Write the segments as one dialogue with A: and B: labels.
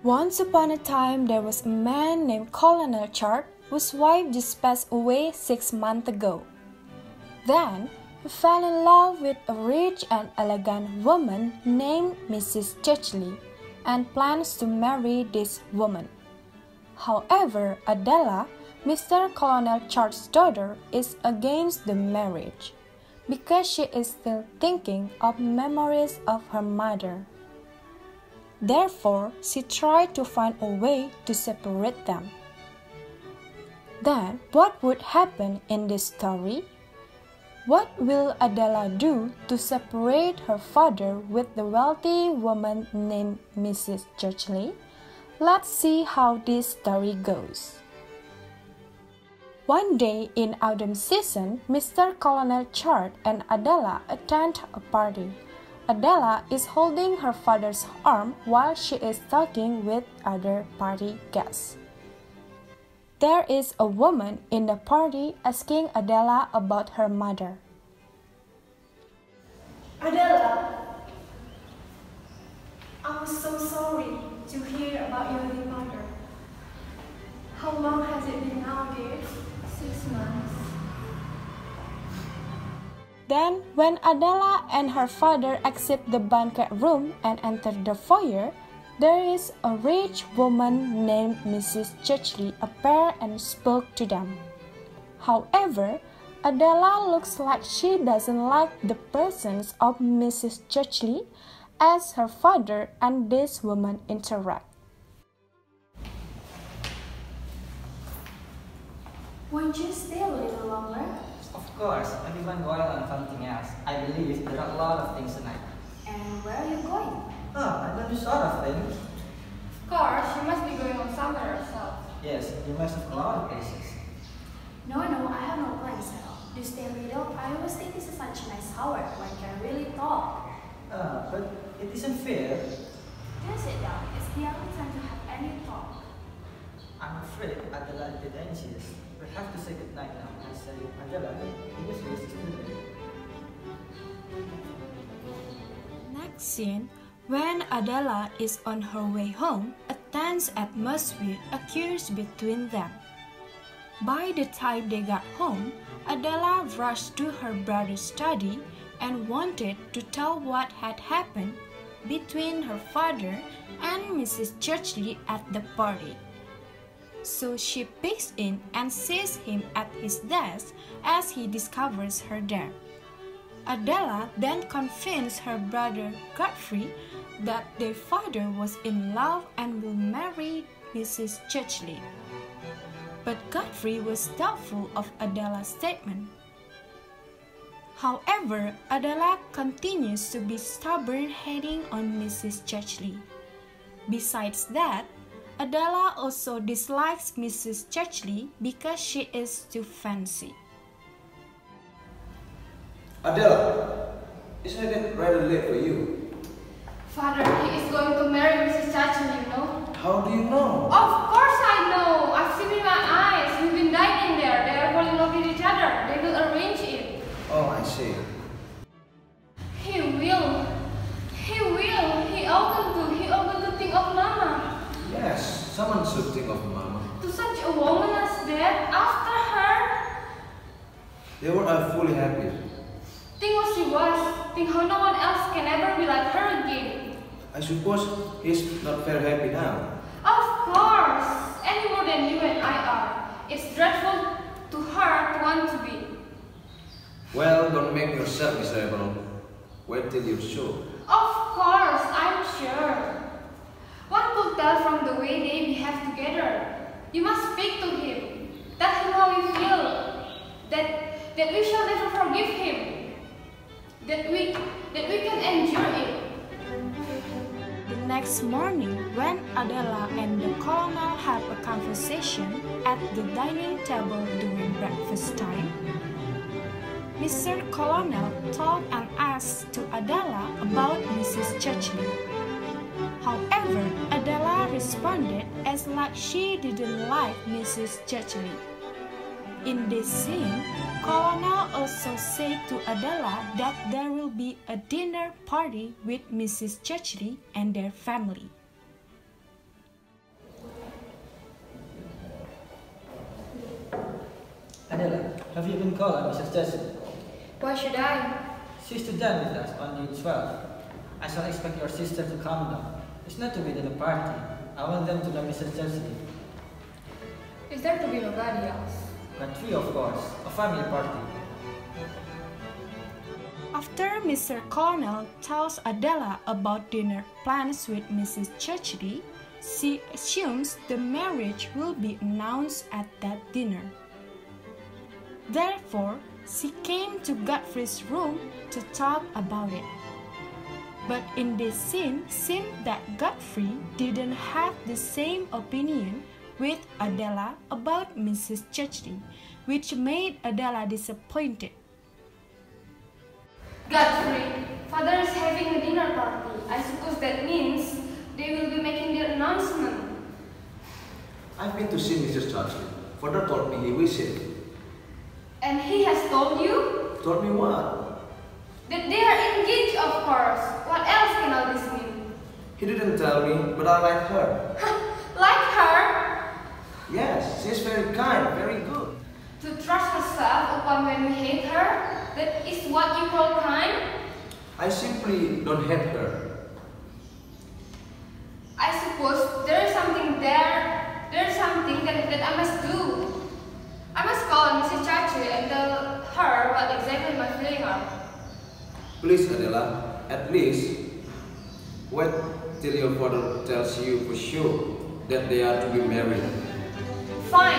A: Once upon a time, there was a man named Colonel Church whose wife just passed away 6 months ago. Then, he fell in love with a rich and elegant woman named Mrs. Churchley and plans to marry this woman. However, Adela, Mr. Colonel Church's daughter, is against the marriage because she is still thinking of memories of her mother. Therefore, she tried to find a way to separate them. Then, what would happen in this story? What will Adela do to separate her father with the wealthy woman named Mrs. Churchley? Let's see how this story goes. One day in autumn season, Mr. Colonel Church and Adela attend a party. Adela is holding her father's arm while she is talking with other party guests. There is a woman in the party asking Adela about her mother.
B: Adela, I'm so sorry to hear about your mother. How long has it been now, dear? 6 months.
A: Then, when Adela and her father exit the banquet room and enter the foyer, there is a rich woman named Mrs. Churchley appeared and spoke to them. However, Adela looks like she doesn't like the presence of Mrs. Churchley as her father and this woman interact.
B: Won't you stay a little longer?
C: Of course, everyone going on something else. I believe there are a lot of things tonight.
B: And where are you going?
C: I don't do sort of things.
B: Of course, you must be going on somewhere yourself.
C: Yes, you must have a lot of places.
B: No, I have no plans at all. Do stay a little. I always think this is such a nice hour when you can really talk.
C: But it isn't fair.
B: Just sit down. It's the only time to have any talk.
C: I'm afraid Adela is a bit anxious. We have to say goodnight now. I say, Adela, you just waste today.
A: Next scene, when Adela is on her way home, a tense atmosphere occurs between them. By the time they got home, Adela rushed to her brother's study and wanted to tell what had happened between her father and Mrs. Churchley at the party. So she peeks in and sees him at his desk as he discovers her there. Adela then convinced her brother Godfrey that their father was in love and will marry Mrs. Churchley. But Godfrey was doubtful of Adela's statement. However, Adela continues to be stubborn hating on Mrs. Churchley. Besides that, Adela also dislikes Mrs. Churchley because she is too fancy.
D: Adela, isn't it rather late for you?
B: Father, he is going to marry Mrs. Churchley, you know?
D: How do you know?
B: Of course I know. I've seen with my eyes. We've been dining there. They are falling in love with each other. They will arrange it.
D: Oh, I see.
B: He will. He ought to think of Mama.
D: Yes, someone should think of Mama.
B: To such a woman as that, after her.
D: They were fully happy.
B: Think what she was. Think how no one else can ever be like her again.
D: I suppose he's not very happy now.
B: Of course. Any more than you and I are. It's dreadful to her to want to be.
D: Well, don't make yourself miserable. Wait till you're sure.
B: Of course, I'm sure. One could tell from the way they behave together. You must speak to him. Tell him how you feel. That we shall never forgive him. That we can endure it.
A: The next morning, when Adela and the colonel have a conversation at the dining table during breakfast time, Mr. Colonel talked and asked to Adela about Mrs. Churchley. However, Adela responded as like she didn't like Mrs. Churchley. In this scene, Colonel also said to Adela that there will be a dinner party with Mrs. Churchley and their family.
C: Adela, have you been called on Mrs. Churchley?
B: Why should I?
C: She's to dine with us on the 12th. I shall expect your sister to come down. It's not to be at a party. I want them to know Mrs. Churchley.
B: Is there to be nobody else?
C: Godfrey, of course. A family party.
A: After Mr. Colonel tells Adela about dinner plans with Mrs. Churchley, she assumes the marriage will be announced at that dinner. Therefore, she came to Godfrey's room to talk about it. But in this scene, seemed that Godfrey didn't have the same opinion with Adela about Mrs. Churchley, which made Adela disappointed.
B: Godfrey, father is having a dinner party. I suppose that means they will be making their announcement.
D: I've been to see Mrs. Churchley. Father told me he wished it.
B: And he has told you?
D: Told me what?
B: That they are engaged, of course. What else can all this mean?
D: He didn't tell me, but I like her.
B: Like her?
D: Yes, she's very kind, very good.
B: To trust herself upon when we hate her? That is what you call kind?
D: I simply don't hate her.
B: I suppose there is something there. There is something that I must do. I must call on Mrs. Churchley and tell her what exactly my feelings are.
D: Please, Adela, at least wait till your father tells you for sure that they are to be married.
B: Fine,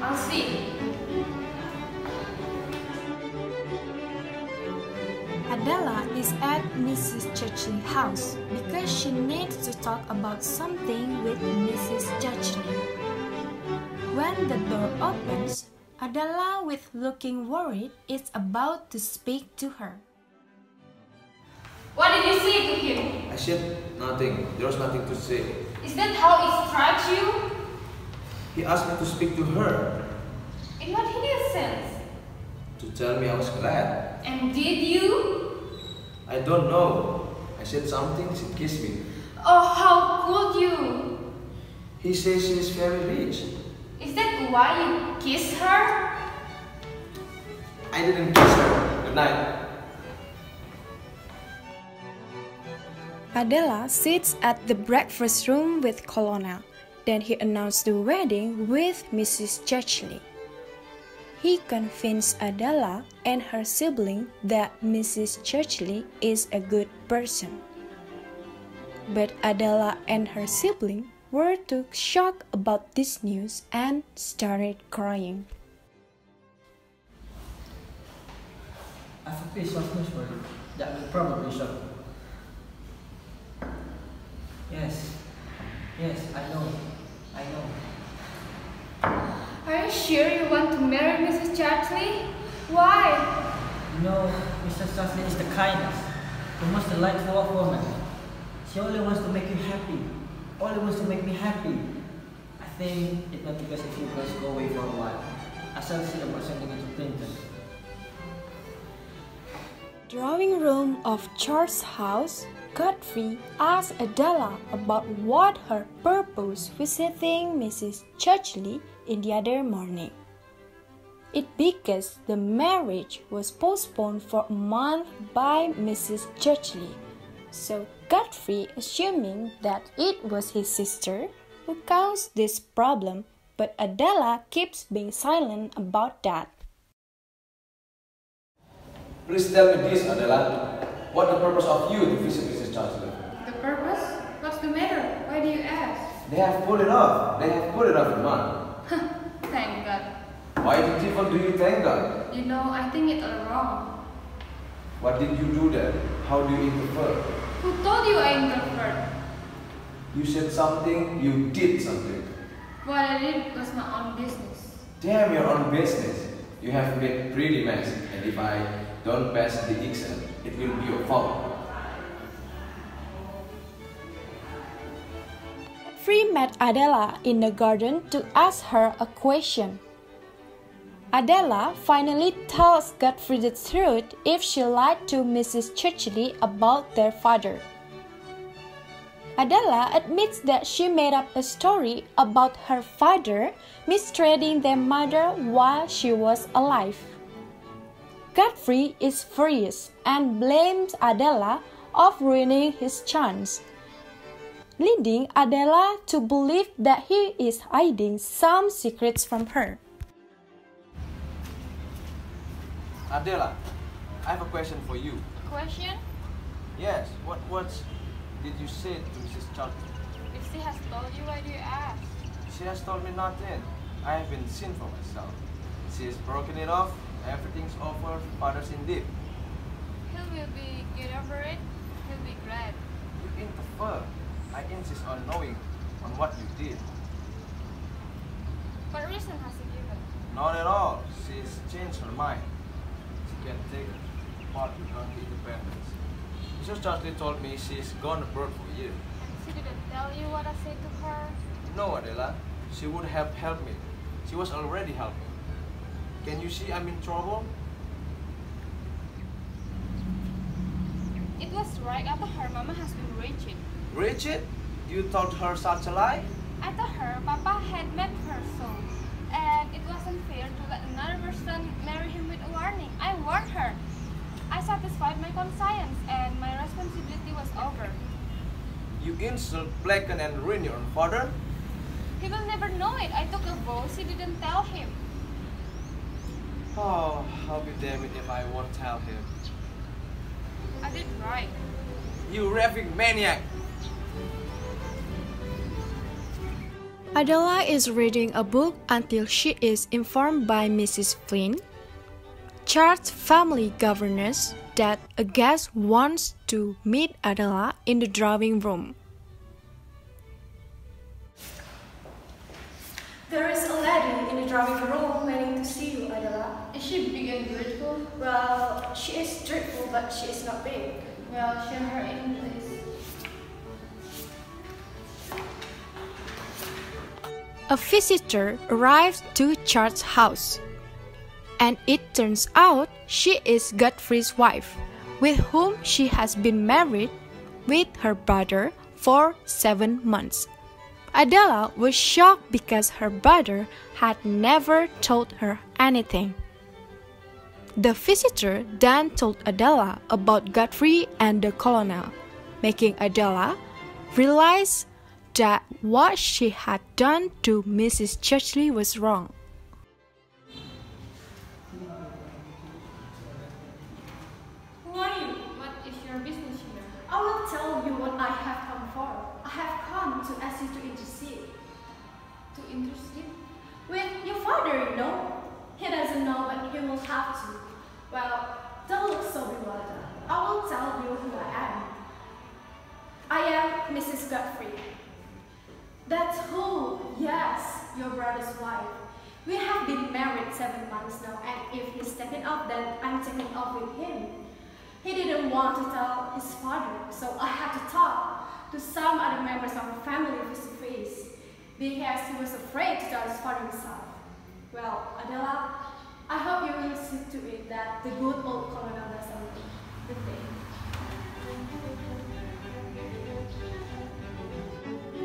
B: I'll see.
A: Adela is at Mrs. Churchley's house because she needs to talk about something with Mrs. Churchley. When the door opens, Adela, with looking worried, is about to speak to her.
B: What did you say to him?
D: I said nothing. There was nothing to say.
B: Is that how it strikes you?
D: He asked me to speak to her,
B: In what hideous sense?
D: to tell me I was glad.
B: And did you?
D: I don't know. I said something, she kissed me.
B: Oh, how could you?
D: He says she is very rich.
B: Is that why you kissed her?
D: I didn't kiss her. Good night.
A: Adela sits at the breakfast room with Colonel. Then he announced the wedding with Mrs. Churchley. He convinced Adela and her sibling that Mrs. Churchley is a good person. But Adela and her sibling were too shocked about this news and started crying.
C: I have a piece of news for you that will probably shock you. Yes, I know.
B: Are you sure you want to marry Mrs. Churchley? Why?
C: You know, Mrs. Churchley is the kindest, the most delightful of women. She only wants to make you happy. Only wants to make me happy. I think it's not because if you girls go away for a while. I shall see about sending it to Clinton.
A: Drawing room of George's house, Godfrey asked Adela about what her purpose visiting Mrs. Churchley in the other morning. It because the marriage was postponed for a month by Mrs. Churchley. So Godfrey, assuming that it was his sister who caused this problem, but Adela keeps being silent about that.
D: Please tell me this, Adela. What the purpose of you to visit Mrs. Churchley?
B: The purpose? What's the matter? Why do you ask?
D: They have put it off. A month.
B: Thank God.
D: Why do you thank God?
B: You know, I think it's all wrong.
D: What did you do then? How do you interfere?
B: Who told you I interfered?
D: You said something, you did something.
B: What I did was my own business.
D: Damn your own business. You have made pretty mess, and if I don't pass the exam, it will be your fault.
A: Godfrey met Adela in the garden to ask her a question. Adela finally tells Godfrey the truth if she lied to Mrs. Churchley about their father. Adela admits that she made up a story about her father mistreating their mother while she was alive. Godfrey is furious and blames Adela of ruining his chance, leading Adela to believe that he is hiding some secrets from her.
D: Adela, I have a question for you.
B: Question?
D: Yes, what words did you say to Mrs. Churchley?
B: If she has told you, why do you ask?
D: She has told me nothing. I have been seen for myself. She has broken it off. Everything's over. Father's indeed.
B: He will get over it. He'll be glad.
D: You interfere. I insist on knowing on what you did.
B: What reason has he given?
D: Not at all. She's changed her mind. She can take part with her independence. Mrs. Churchley told me she's gone abroad for a year.
B: And she didn't tell you what I said to her?
D: No, Adela. She would have helped me. She was already helping. Can you see I'm in trouble?
B: It was right. I thought her mama has been raging.
D: Richard, you told her such a lie?
B: I thought her papa had met her so. And it wasn't fair to let another person marry him with a warning. I warned her. I satisfied my conscience and my responsibility was over.
D: You insult, blacken, and ruin your own father?
B: He will never know it. I took a vow. She didn't tell him.
D: Oh, I'll be damned if I won't tell him.
B: I did right.
D: You raving maniac!
A: Adela is reading a book until she is informed by Mrs. Flynn, Church family governess, that a guest wants to meet Adela in the drawing room.
E: There is a lady in the drawing room waiting to see you, Adela.
B: Is she big and beautiful?
E: Well, she is dreadful, but she is not big.
B: Well, show her in, please.
A: A visitor arrives to Church's house, and it turns out she is Godfrey's wife, with whom she has been married with her brother for 7 months. Adela was shocked because her brother had never told her anything. The visitor then told Adela about Godfrey and the colonel, making Adela realize that what she had done to Mrs. Churchley was wrong.
E: Who are you?
B: What is your business here?
E: I will tell you what I have come for. I have come to ask you to intercede.
B: To intercede?
E: With your father, you know. He doesn't know, but he will have to. Well, don't look so bewildered. I will tell you who I am. I am Mrs. Godfrey. That's who? Yes, your brother's wife. We have been married 7 months now, and if he's taken off, then I'm taken off with him. He didn't want to tell his father, so I had to talk to some other members of the family face to face, because he was afraid to tell his father himself. Well, Adela, I hope you will see to it that the good old colonel does something. Good day.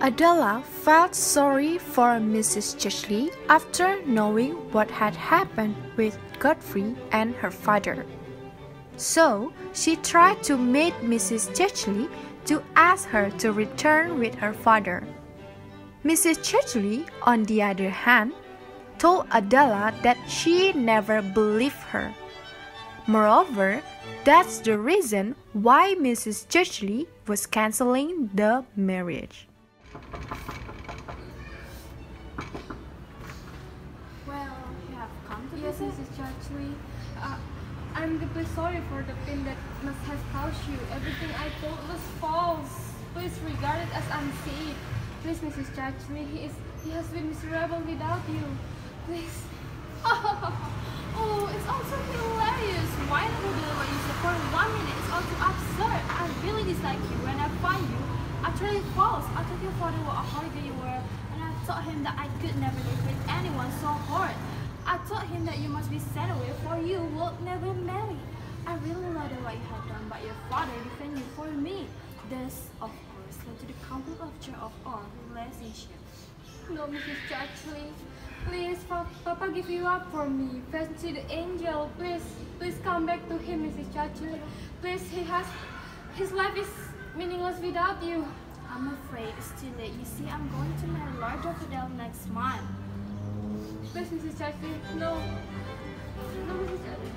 A: Adela felt sorry for Mrs. Churchley after knowing what had happened with Godfrey and her father. So she tried to meet Mrs. Churchley to ask her to return with her father. Mrs. Churchley, on the other hand, told Adela that she never believed her. Moreover, that's the reason why Mrs. Churchley was canceling the marriage.
B: Well, you have come to yes, Mrs. Churchley. I'm deeply sorry for the pain that must have caused you. Everything I thought was false. Please regard it as unsaid. Please, Mrs. Churchley, he has been miserable without you. Please. Oh, it's also hilarious. Why not do what you said for 1 minute? It's also absurd. I really dislike you. When I find you, utterly false. I thought your father what a holiday you were, and I told him that I could never live with anyone so hard. I told him that you must be sent away, for you will never marry. I really know that what you have done, but your father defended you for me. This, of course,
E: divorce led to the complete rupture of our relationship.
B: No, Mrs. Churchley. Please, Papa give you up for me. First see the angel. Please come back to him, Mrs. Churchley. Please, his life is meaningless without you.
E: I'm afraid it's too late. You see, I'm going to marry Lord Godfrey next month.
B: Please, Mrs. Churchley, no. No, Mrs. Churchley.